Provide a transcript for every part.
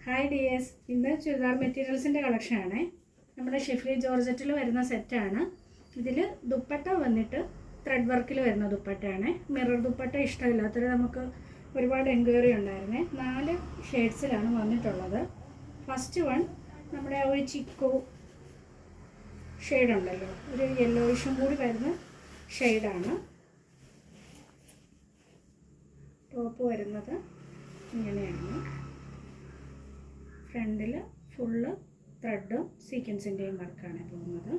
Hi dears, ഇന്ന് ചുരിദാർ മെറ്റീരിയൽസിൻ്റെ കളക്ഷനാണ്. നമ്മുടെ ഷിഫ്ലി ജോർജറ്റിൽ വരുന്ന സെറ്റാണ്. ഇതിൽ ദുപ്പട്ട വന്നിട്ട് ത്രെഡ് വർക്കിൽ വരുന്ന ദുപ്പട്ടയാണ്. മിറർ ദുപ്പട്ട ഇഷ്ടമില്ലാത്തവർ നമുക്ക് ഒരുപാട് എൻക്വയറി ഉണ്ടായിരുന്നേ. 4 ഷെയ്ഡ്സിലാണ് വന്നിട്ടുള്ളത്. ഫസ്റ്റ് വൺ നമ്മുടെ ഒരു ചിക്കു ഷെയ്ഡുണ്ടല്ലോ, ഒരു യെല്ലോയിഷും കൂടി വരുന്ന ഷെയ്ഡാണ്. ടോപ്പ് വരുന്നത് ഇങ്ങനെയാണ്. ഫ്രണ്ടിൽ ഫുള്ള് ത്രെഡും സീക്വൻസിൻ്റെയും വർക്കാണ് പോകുന്നത്.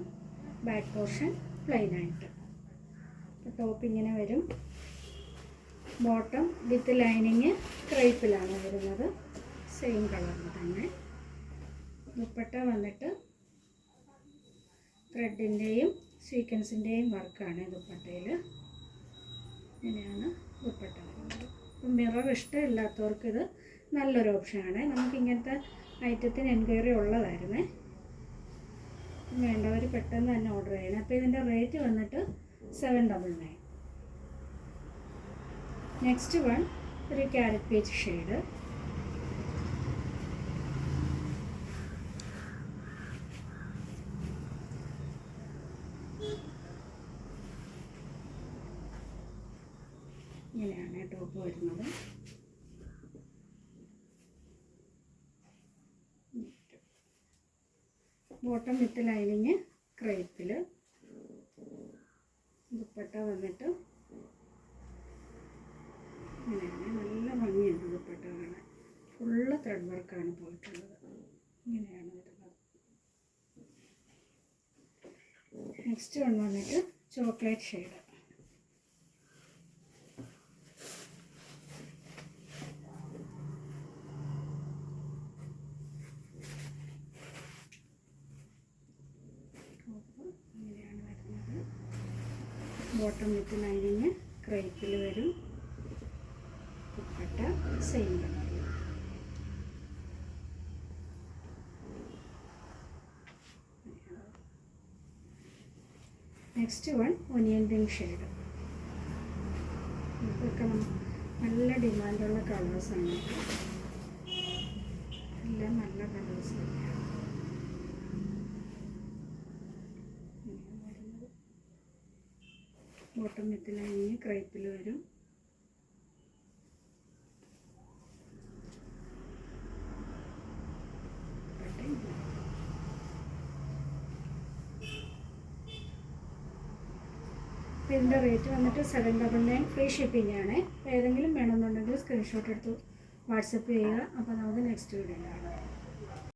Back portion പ്ലെയിനായിട്ട്. ടോപ്പ് ഇങ്ങനെ വരും. ബോട്ടം വിത്ത് ലൈനിങ് ക്രേപ്പിലാണ് വരുന്നത്, സെയിം കളറിൽ തന്നെ. ദുപ്പട്ട വന്നിട്ട് ത്രെഡിൻ്റെയും സീക്വൻസിൻ്റെയും വർക്കാണ് ദുപ്പട്ടയിൽ. ഇങ്ങനെയാണ് ദുപ്പട്ട വരുന്നത്. അപ്പം മിറർ ഇഷ്ടമില്ലാത്തവർക്ക് ഇത് നല്ലൊരു ഓപ്ഷനാണ്. നമുക്ക് ഇങ്ങനത്തെ ഐറ്റത്തിന് എൻക്വയറി ഉള്ളതായിരുന്നേ. വേണ്ടവർ പെട്ടെന്ന് തന്നെ ഓർഡർ ചെയ്യണം. അപ്പോൾ ഇതിൻ്റെ റേറ്റ് വന്നിട്ട് 799. നെക്സ്റ്റ് വൺ ഒരു ക്യാരറ്റ് പീച്ച് ഷെയ്ഡ്. ഇങ്ങനെയാണ് ടോപ്പ് വരുന്നത്. ബോട്ടം വിത്ത് ലൈനിങ് ക്രേപ്പിൽ. ദുപ്പട്ട വന്നിട്ട് ഇങ്ങനെയാണ്. നല്ല ഭംഗിയുണ്ട് ദുപ്പട്ട കാണാൻ. ഫുള്ള് ത്രെഡ് വർക്കാണ് പോയിട്ടുള്ളത്. ഇങ്ങനെയാണ് വരുന്നത്. നെക്സ്റ്റ് വൺ വന്നിട്ട് ചോക്ലേറ്റ് ഷെയ്ഡ്. ഇങ്ങനെയാണ് വരുന്നത്. ബോട്ടം വിത്ത് ലൈനിങ് ക്രേപ്പിൽ വരും. ദുപ്പട്ട സെയിം കളറിൽ. Next one onion pink shade. ഇതൊക്കെ നല്ല ഡിമാൻഡുള്ള കളേഴ്സാണ്. എല്ലാം നല്ല കളേഴ്സ് തന്നെയാണ്. ബോട്ടം വിത്ത് ലൈനിങ് ക്രേപ്പിൽ വരും. ഇതിൻ്റെ റേറ്റ് വന്നിട്ട് 799. ഫ്രീ ഷിപ്പിംഗ് ആണ്. ഏതെങ്കിലും വേണമെന്നുണ്ടെങ്കിൽ സ്ക്രീൻഷോട്ട് എടുത്ത് വാട്സപ്പ് ചെയ്യുക. അപ്പോൾ നമുക്ക് നെക്സ്റ്റ് വീഡിയോ കാണാം.